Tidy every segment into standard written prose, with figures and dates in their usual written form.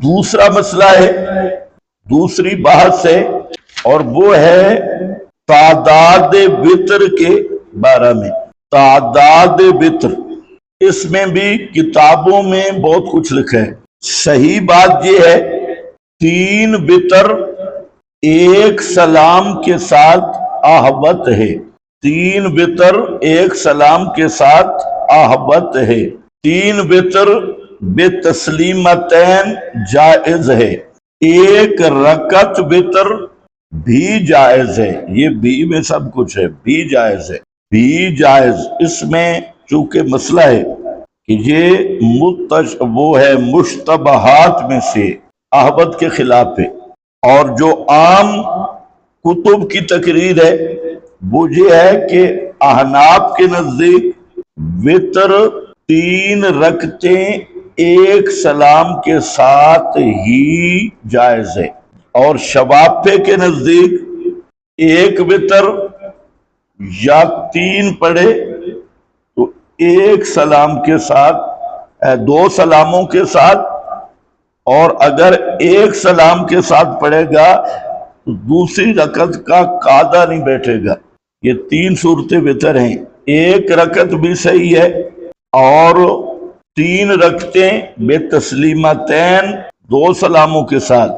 دوسرا مسئلہ ہے، دوسری بحث ہے، اور وہ ہے تعداد وتر کے بارے میں۔ تعداد وتر، اس میں بھی کتابوں میں بہت کچھ لکھا ہے۔ صحیح بات یہ ہے 3 وتر ایک سلام کے ساتھ احبت ہے۔ 3 وتر ایک سلام کے ساتھ احبت ہے۔ 3 وتر بے تسلیمتین جائز ہے۔ 1 رکعت وتر بھی جائز ہے۔ یہ بھی میں سب کچھ ہے، بھی جائز ہے، بھی جائز۔ اس میں چونکہ مسئلہ ہے کہ یہ وہ ہے مشتبہات میں سے احبت کے خلاف ہے، اور جو عام کتب کی تقریر ہے وہ یہ ہے کہ احناف کے نزدیک وتر 3 رکعتیں ایک سلام کے ساتھ ہی جائز ہے، اور شوافع کے نزدیک 1 وتر یا 3 پڑھے تو ایک سلام کے ساتھ 2 سلاموں کے ساتھ، اور اگر ایک سلام کے ساتھ پڑھے گا تو دوسری رکعت کا قاعدہ نہیں بیٹھے گا۔ یہ 3 صورتیں وتر ہیں۔ 1 رکعت بھی صحیح ہے، اور 3 رکعتیں بے تسلیمتین 2 سلاموں کے ساتھ،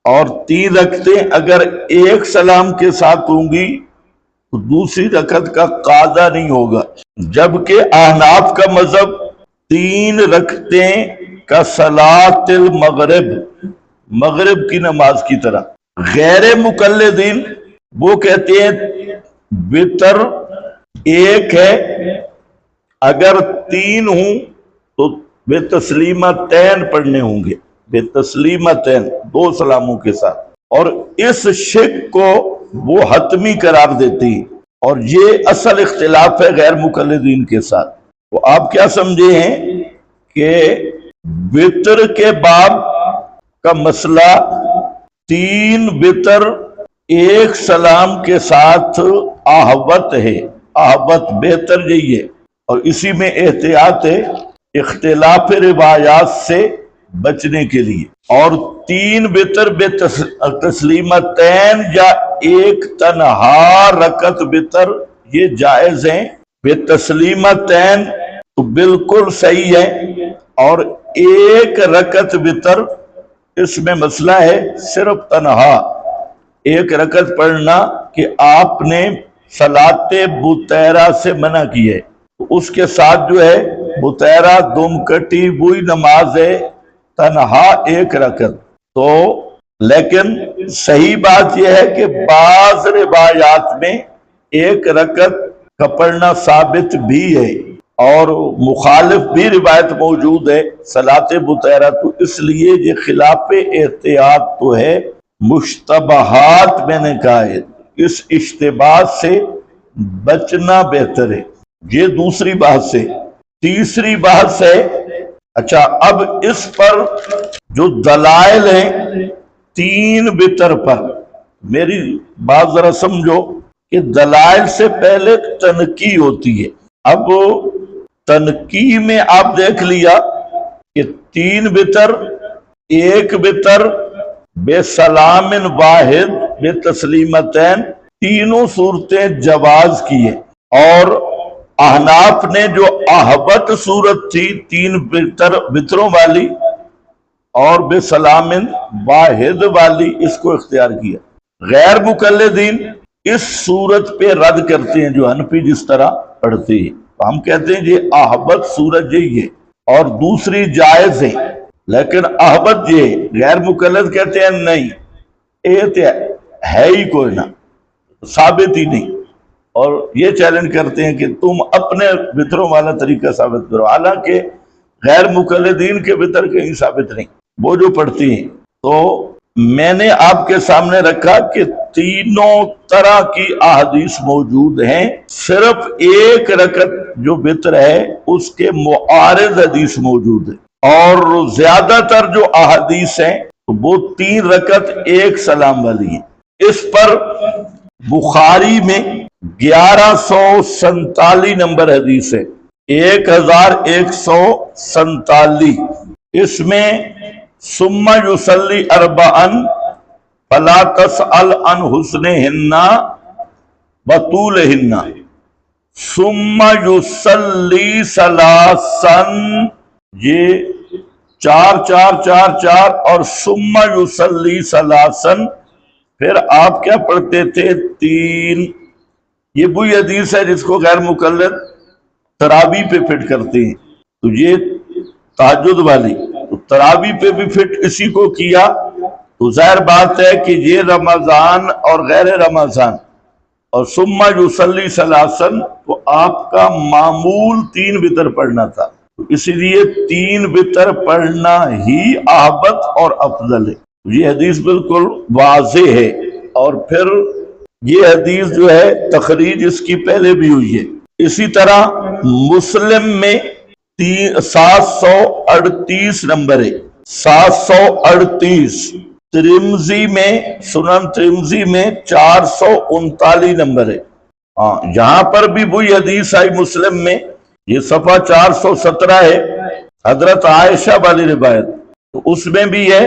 اور 3 رکعتیں اگر ایک سلام کے ساتھ ہوں گی تو دوسری رکعت کا قاعدہ نہیں ہوگا۔ جبکہ احناف کا مذہب 3 رکعتیں کا صلاۃ المغرب، مغرب کی نماز کی طرح۔ غیر مقلدین وہ کہتے ہیں وتر 1 ہے، اگر 3 ہوں تو بے تسلیمتین پڑھنے ہوں گے، بے تسلیمتین 2 سلاموں کے ساتھ، اور اس شک کو وہ حتمی قرار دیتی، اور یہ اصل اختلاف ہے غیر مقلدین کے ساتھ۔ تو آپ کیا سمجھے ہیں کہ وتر کے باب کا مسئلہ 3 وتر ایک سلام کے ساتھ احبت ہے، احبت بہتر یہی ہے، اور اسی میں احتیاط ہے اختلاف روایات سے بچنے کے لیے۔ اور 3 وتر بے تسلیمتین یا 1 تنہا رکعت وتر یہ جائز ہیں۔ بے تسلیمتین تو بالکل صحیح ہے، اور 1 رکعت وتر اس میں مسئلہ ہے صرف تنہا 1 رکعت پڑھنا، کہ آپ نے صلاۃ بطیرہ سے منع کی ہے، اس کے ساتھ جو ہے بطیرہ دم کٹی وہی نماز ہے تنہا 1 رکعت۔ تو لیکن صحیح بات یہ ہے کہ بعض روایات میں 1 رکعت کا پڑھنا ثابت بھی ہے، اور مخالف بھی روایت موجود ہے صلاۃ بطیرہ، تو اس لیے یہ خلاف احتیاط تو ہے۔ مشتبہات میں نے کہا ہے، اس اشتباہ سے بچنا بہتر ہے۔ یہ دوسری بحث ہے۔ تیسری بحث ہے، اچھا اب اس پر جو دلائل ہیں 3 وتر پر، میری بات ذرا سمجھو کہ دلائل سے پہلے تنقیح ہوتی ہے۔ اب تنقیح میں آپ دیکھ لیا کہ 3 وتر 1 وتر بے سلام واحد بے تسلیمتین، تینوں صورتیں جواز کی ہیں، اور احناف نے جو احبت صورت تھی 3 وتروں والی اور بے سلام واحد والی، اس کو اختیار کیا۔ غیر مقلدین اس صورت پہ رد کرتے ہیں جو حنفی جس طرح پڑھتے ہیں، ہم کہتے ہیں یہ احبت صورت یہی ہے، اور دوسری جائز ہے، لیکن احبت یہ غیر مقلد کہتے ہیں نہیں، یہ ہے ہی کوئی نہ، ثابت ہی نہیں، اور یہ چیلنج کرتے ہیں کہ تم اپنے وتروں والا طریقہ ثابت کرو، حالانکہ غیر مقلدین کے وتر کہیں ثابت نہیں، وہ جو پڑھتی ہیں۔ تو میں نے آپ کے سامنے رکھا کہ تینوں طرح کی احادیث موجود ہیں، صرف 1 رکعت جو وتر ہے اس کے معارض حدیث موجود ہے، اور زیادہ تر جو احادیث ہیں وہ 3 رکعت 1 سلام والی ہیں۔ اس پر بخاری میں 1147 نمبر حدیث ہے، 1147، اس میں ثم یصلی اربعا فلا تسأل عن حسنہن وطولہن ثم یصلی ثلاثا، یہ 4 4 4 4 اور ثم یصلی ثلاثا، پھر آپ کیا پڑھتے تھے 3۔ یہ وہی حدیث ہے جس کو غیر مقلد تراویح پہ فٹ کرتے ہیں، تو یہ تہجد والی تو تراویح پہ بھی فٹ اسی کو کیا، تو ظاہر بات ہے کہ یہ رمضان اور غیر رمضان اور ثم یصلی ثلاثا تو آپ کا معمول 3 وتر پڑھنا تھا، تو اسی لیے 3 وتر پڑھنا ہی احبت اور افضل ہے۔ یہ حدیث بالکل واضح ہے، اور پھر یہ حدیث جو ہے تخریج اس کی پہلے بھی ہوئی ہے۔ اسی طرح مسلم میں 738 نمبر ہے، 738۔ ترمذی میں، سنن ترمذی میں 439 نمبر ہے۔ یہاں پر بھی وہی حدیث آئی مسلم میں، یہ صفحہ 417 ہے، حضرت عائشہ والی روایت، تو اس میں بھی ہے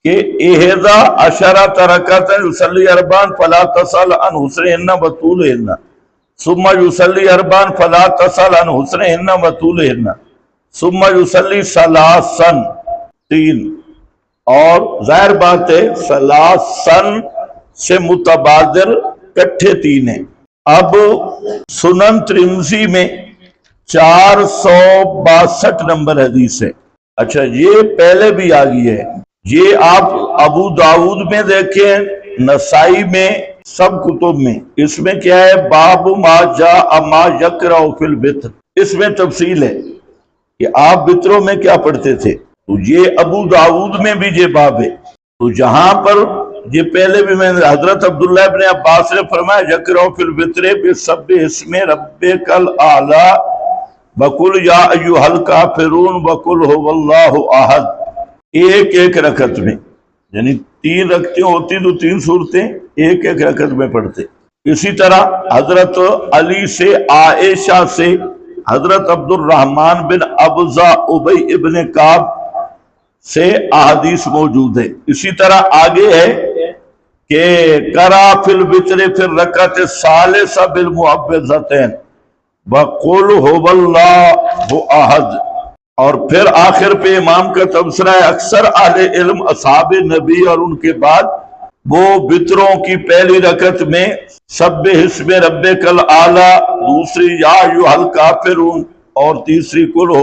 کہ احدی عشرۃ رکعۃ یصلی اربعا فلا تسأل عن حسنہن وطولہن ثم یصلی اربعا فلا تسأل عن حسنہن وطولہن ثم یصلی ثلاثا 3، اور ظاہر بات ہے ثلاثن سے متبادر کٹھے 3 ہیں۔ اب سنن ترمذی میں 462 نمبر حدیث ہے۔ اچھا، یہ پہلے بھی آ گئی ہے، یہ آپ ابو داؤد میں دیکھیں، نسائی میں، سب کتب میں، اس میں کیا ہے، باب ما جاء ما یقرأ فی الوتر، اس میں تفصیل ہے کہ آپ وتروں میں کیا پڑھتے تھے، تو یہ ابو داؤد میں بھی یہ باب ہے۔ تو جہاں پر یہ پہلے بھی میں حضرت عبداللہ ابن عباس نے فرمایا یقرأ فی الوتر بسبح اسم ربک الاعلی وقل یا ایھا الکافرون وقل ھو اللہ احد، ایک رکعت میں، یعنی 3 رکعتیں ہوتی تو 3 صورتیں ایک رکعت میں پڑھتے۔ اسی طرح حضرت علی سے، عائشہ سے، حضرت عبد الرحمن بن ابزہ، ابی ابن کعب سے احادیث موجود ہے۔ اسی طرح آگے ہے کہ قرأ فی الوتر فی الرکعۃ الثالثۃ بالمعوذتین وقل ھو اللہ احد، اور پھر آخر پہ امام کا تبصرہ ہے، اکثر اہل علم اصحاب نبی اور ان کے بعد وہ وتروں کی پہلی رکعت میں سبح اسم ربک الاعلی، دوسری یا ایھا الکافرون، اور تیسری قل ھو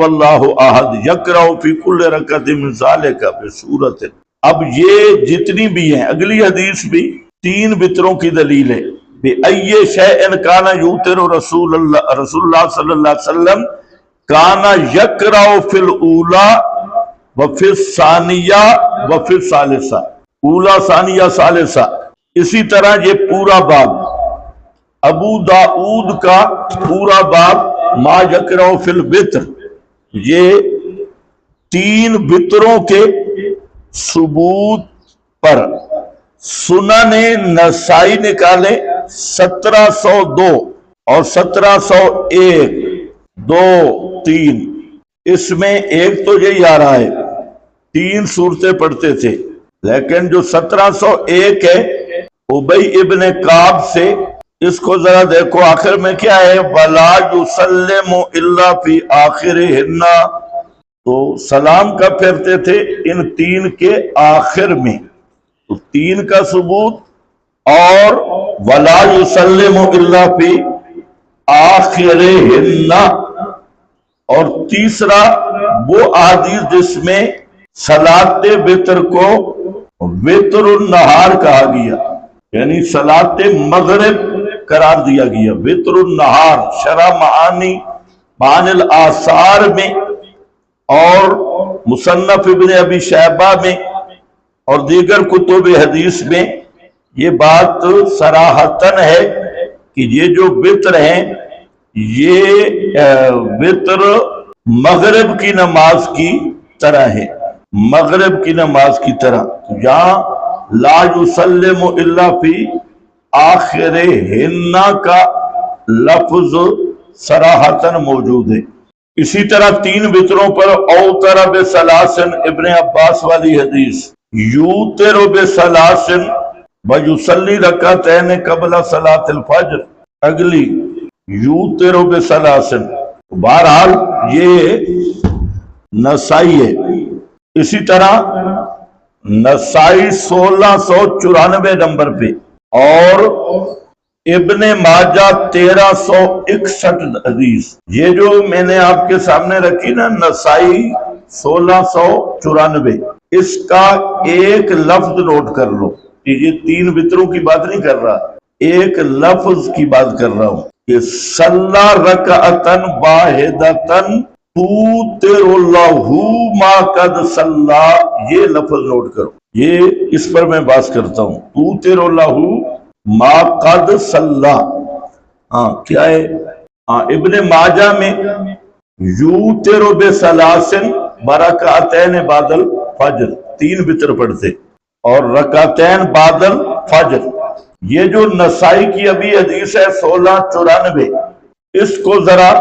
اللہ احد یقرأ فی کل رکعت من ذلک بسورۃ۔ اب یہ جتنی بھی ہیں، اگلی حدیث بھی 3 وتروں کی دلیل ہے۔ بِأَيِّ شَيْءٍ كَانَ يُوتِرُ رسول اللہ صلی اللہ علیہ وسلم كَانَ يَقْرَأُ فِي الْأُولَى وَفِي الثَّانِيَةِ وَفِي الثَّالِثَةِ، اولا، ثانیہ، ثالثہ۔ اسی طرح یہ پورا باب ابو داؤد کا پورا باب ما یقرأ فی الوتر، یہ 3 وتروں کے ثبوت پر سنن نسائی نکالے 1702 اور 1701، 2 3، اس میں ایک تو یہی آ رہا ہے 3 صورتیں پڑھتے تھے، لیکن جو 1701 ہے ابی ابن کعب سے، اس کو ذرا دیکھو آخر میں کیا ہے، وَلَا يُسَلِّمُ إِلَّا فِي آخِرِهِنَّ، تو سلام کب پھیرتے تھے، ان 3 کے آخر میں، تو 3 کا ثبوت، اور وَلَا يُسَلِّمُ إِلَّا فِي آخِرِهِنَّ، اور تیسرا وہ احادیث جس میں صلاۃ وتر کو وتر النہار کہا گیا، یعنی صلاۃ مغرب قرار دیا گیا، وتر النہار، شرح معانی الآثار میں اور مصنف ابن ابی شیبہ میں اور دیگر کتب حدیث میں یہ بات صراحتاً ہے کہ یہ جو وتر ہیں یہ وتر مغرب کی نماز کی طرح ہے، مغرب کی نماز کی طرح۔ یہاں لا یسلم الا فی آخرہن کا لفظ صراحتاً موجود ہے۔ اسی طرح 3 وطروں پر اوتر بثلاثن ابن عباس والی حدیث، یوتر بثلاثن ویصلی رکعتین قبل صلاۃ الفجر، اگلی یوتر بثلاثن۔ بہرحال یہ نسائی ہے۔ اسی طرح نسائی 1694 نمبر پہ اور ابن ماجہ 1361 حدیث۔ یہ جو میں نے آپ کے سامنے رکھی نا نسائی 1694، اس کا ایک لفظ نوٹ کر لو، یہ 3 وطروں کی بات نہیں کر رہا، ایک لفظ کی بات کر رہا ہوں کہ صلی رکعتن واحدتن توتر اللہ ما قد صلی، یہ لفظ نوٹ کرو، یہ اس پر میں بات کرتا ہوں، توتر اللہ ما قد صلی۔ کیا ہے؟ ابن ماجہ میں یوتر بثلاثن برکعتین بعد الفجر، 3 وطر پڑھتے اور رکعتین بعد الفجر۔ یہ جو نسائی کی ابھی حدیث ہے 1694، اس کو ذرا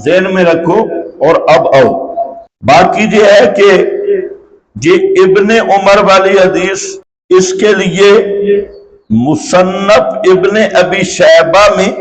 ذہن میں رکھو اور اب آؤ۔ باقی یہ ہے کہ یہ ابن عمر والی حدیث، اس کے لیے مصنف ابن ابی شیبہ میں